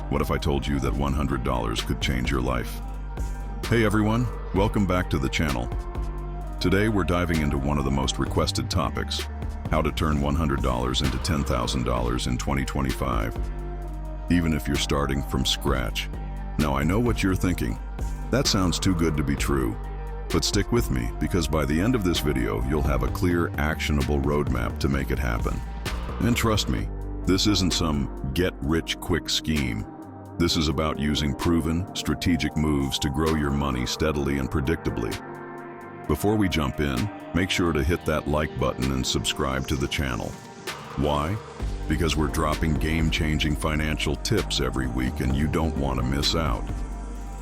What if I told you that $100 could change your life? Hey everyone, welcome back to the channel. Today we're diving into one of the most requested topics, how to turn $100 into $10,000 in 2025, even if you're starting from scratch. Now I know what you're thinking. That sounds too good to be true. But stick with me, because by the end of this video, you'll have a clear, actionable roadmap to make it happen. And trust me, this isn't some get-rich-quick scheme. This is about using proven, strategic moves to grow your money steadily and predictably. Before we jump in, make sure to hit that like button and subscribe to the channel. Why? Because we're dropping game-changing financial tips every week and you don't want to miss out.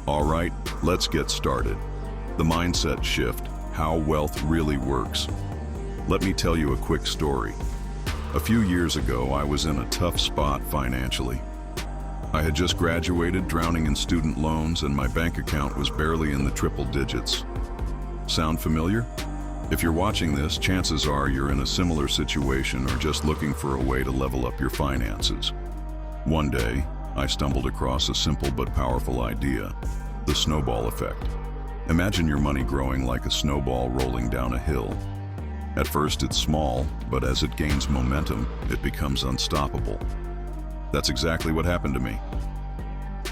All right, let's get started. The mindset shift, how wealth really works. Let me tell you a quick story. A few years ago, I was in a tough spot financially. I had just graduated, drowning in student loans, and my bank account was barely in the triple digits. Sound familiar? If you're watching this, chances are you're in a similar situation or just looking for a way to level up your finances. One day, I stumbled across a simple but powerful idea, the snowball effect. Imagine your money growing like a snowball rolling down a hill. At first it's small, but as it gains momentum, it becomes unstoppable. That's exactly what happened to me.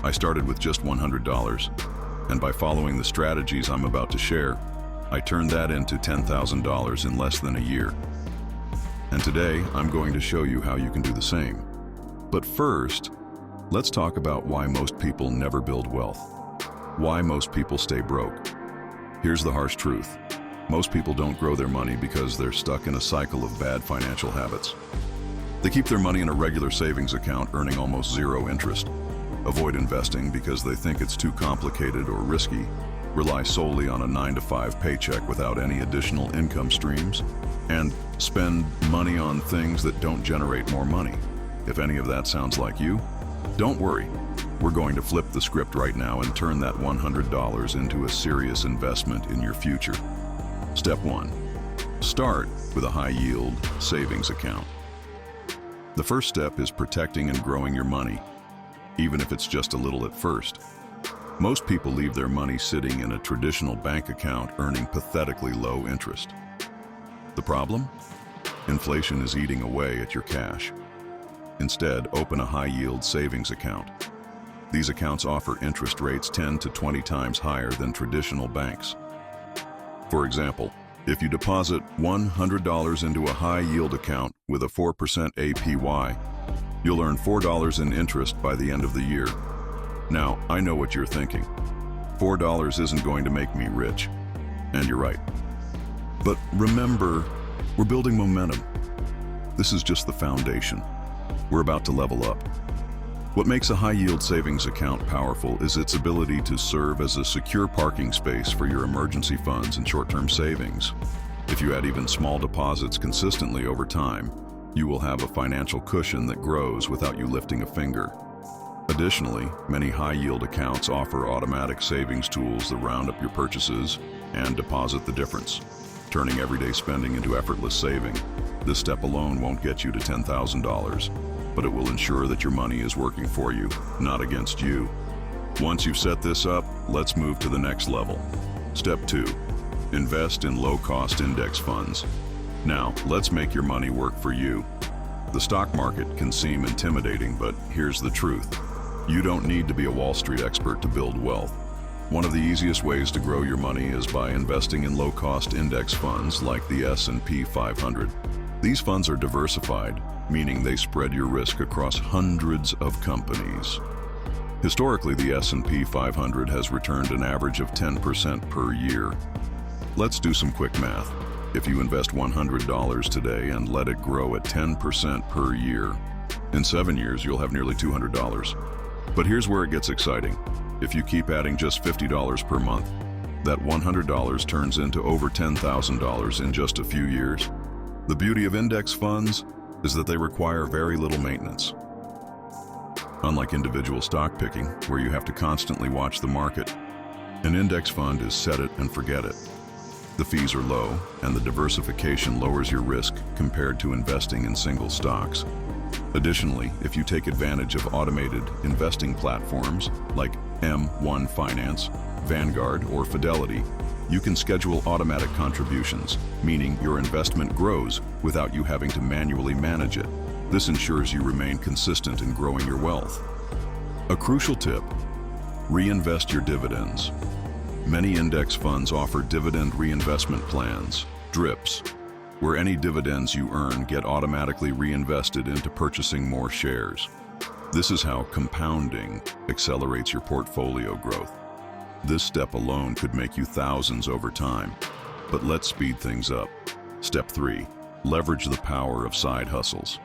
I started with just $100, and by following the strategies I'm about to share, I turned that into $10,000 in less than a year. And today, I'm going to show you how you can do the same. But first, let's talk about why most people never build wealth. Why most people stay broke. Here's the harsh truth. Most people don't grow their money because they're stuck in a cycle of bad financial habits. They keep their money in a regular savings account earning almost zero interest, avoid investing because they think it's too complicated or risky, rely solely on a 9-to-5 paycheck without any additional income streams, and spend money on things that don't generate more money. If any of that sounds like you, don't worry. We're going to flip the script right now and turn that $100 into a serious investment in your future. Step 1. Start with a high-yield savings account. The first step is protecting and growing your money, even if it's just a little at first. Most people leave their money sitting in a traditional bank account earning pathetically low interest. The problem? Inflation is eating away at your cash. Instead, open a high-yield savings account. These accounts offer interest rates 10 to 20 times higher than traditional banks. For example, if you deposit $100 into a high-yield account with a 4% APY, you'll earn $4 in interest by the end of the year. Now, I know what you're thinking. $4 isn't going to make me rich. And you're right. But remember, we're building momentum. This is just the foundation. We're about to level up. What makes a high-yield savings account powerful is its ability to serve as a secure parking space for your emergency funds and short-term savings. If you add even small deposits consistently over time, you will have a financial cushion that grows without you lifting a finger. Additionally, many high-yield accounts offer automatic savings tools that round up your purchases and deposit the difference, turning everyday spending into effortless saving. This step alone won't get you to $10,000. But it will ensure that your money is working for you, not against you. Once you've set this up, let's move to the next level. Step 2. Invest in low-cost index funds. Now, let's make your money work for you. The stock market can seem intimidating, but here's the truth. You don't need to be a Wall Street expert to build wealth. One of the easiest ways to grow your money is by investing in low-cost index funds like the S&P 500. These funds are diversified, meaning they spread your risk across hundreds of companies. Historically, the S&P 500 has returned an average of 10% per year. Let's do some quick math. If you invest $100 today and let it grow at 10% per year, in 7 years you'll have nearly $200. But here's where it gets exciting. If you keep adding just $50 per month, that $100 turns into over $10,000 in just a few years. The beauty of index funds is that they require very little maintenance. Unlike individual stock picking, where you have to constantly watch the market, an index fund is set it and forget it. The fees are low, and the diversification lowers your risk compared to investing in single stocks. Additionally, if you take advantage of automated investing platforms like M1 Finance, Vanguard, or Fidelity, you can schedule automatic contributions, meaning your investment grows without you having to manually manage it. This ensures you remain consistent in growing your wealth. A crucial tip: reinvest your dividends. Many index funds offer dividend reinvestment plans, DRIPs, where any dividends you earn get automatically reinvested into purchasing more shares. This is how compounding accelerates your portfolio growth. This step alone could make you thousands over time. But let's speed things up. Step 3. Leverage the power of side hustles.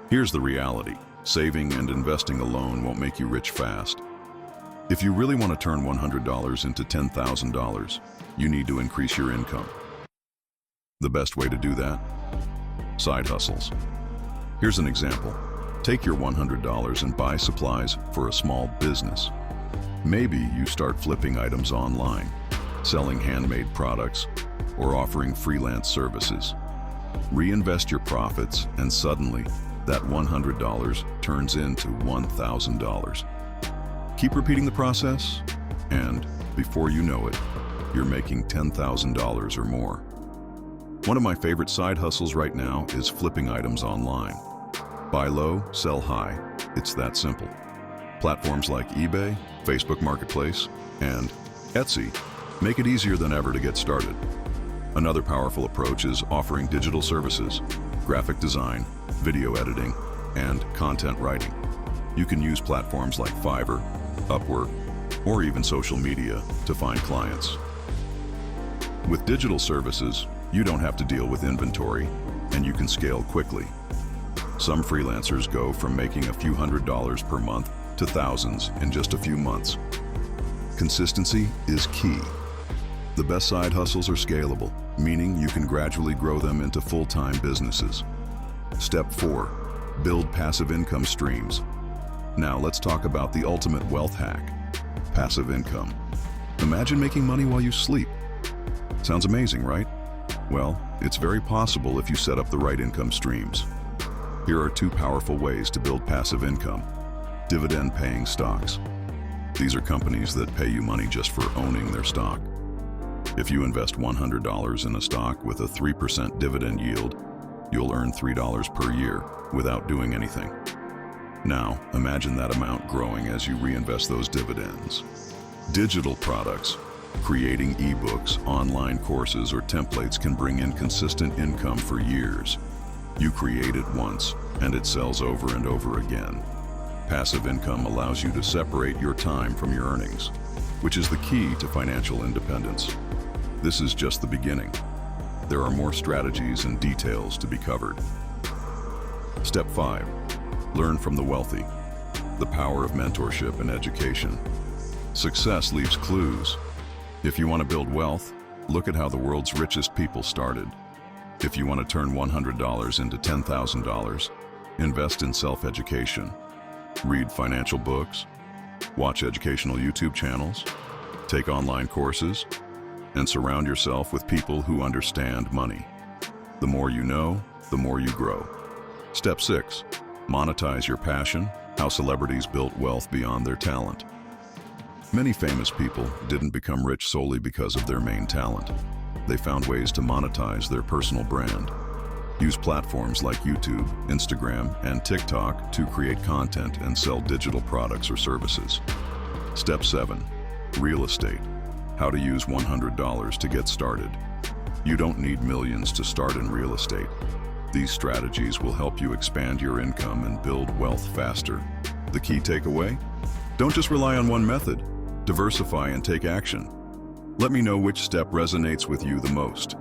Here's the reality: saving and investing alone won't make you rich fast. If you really want to turn $100 into $10,000, you need to increase your income. The best way to do that? Side hustles. Here's an example. Take your $100 and buy supplies for a small business. Maybe you start flipping items online, selling handmade products, or offering freelance services. Reinvest your profits, and suddenly, that $100 turns into $1,000. Keep repeating the process, and before you know it, you're making $10,000 or more. One of my favorite side hustles right now is flipping items online. Buy low, sell high. It's that simple. Platforms like eBay, Facebook Marketplace, and Etsy make it easier than ever to get started. Another powerful approach is offering digital services, graphic design, video editing, and content writing. You can use platforms like Fiverr, Upwork, or even social media to find clients. With digital services, you don't have to deal with inventory, and you can scale quickly. Some freelancers go from making a few $100s per month to thousands in just a few months. Consistency is key. The best side hustles are scalable, meaning you can gradually grow them into full-time businesses. Step 4. Build passive income streams. Now let's talk about the ultimate wealth hack: passive income. Imagine making money while you sleep. Sounds amazing, right? Well, it's very possible if you set up the right income streams. Here are 2 powerful ways to build passive income. Dividend-paying stocks. These are companies that pay you money just for owning their stock. If you invest $100 in a stock with a 3% dividend yield, you'll earn $3 per year without doing anything. Now, imagine that amount growing as you reinvest those dividends. Digital products. Creating ebooks, online courses, or templates can bring in consistent income for years. You create it once, and it sells over and over again. Passive income allows you to separate your time from your earnings, which is the key to financial independence. This is just the beginning. There are more strategies and details to be covered. Step 5. Learn from the wealthy. The power of mentorship and education. Success leaves clues. If you want to build wealth, look at how the world's richest people started. If you want to turn $100 into $10,000, invest in self-education. Read financial books, watch educational YouTube channels, take online courses, and surround yourself with people who understand money. The more you know, the more you grow. Step 6. Monetize your passion: how celebrities built wealth beyond their talent. Many famous people didn't become rich solely because of their main talent. They found ways to monetize their personal brand. Use platforms like YouTube, Instagram, and TikTok to create content and sell digital products or services. Step 7. Real estate: how to use $100 to get started. You don't need millions to start in real estate. These strategies will help you expand your income and build wealth faster. The key takeaway? Don't just rely on one method. Diversify and take action. Let me know which step resonates with you the most.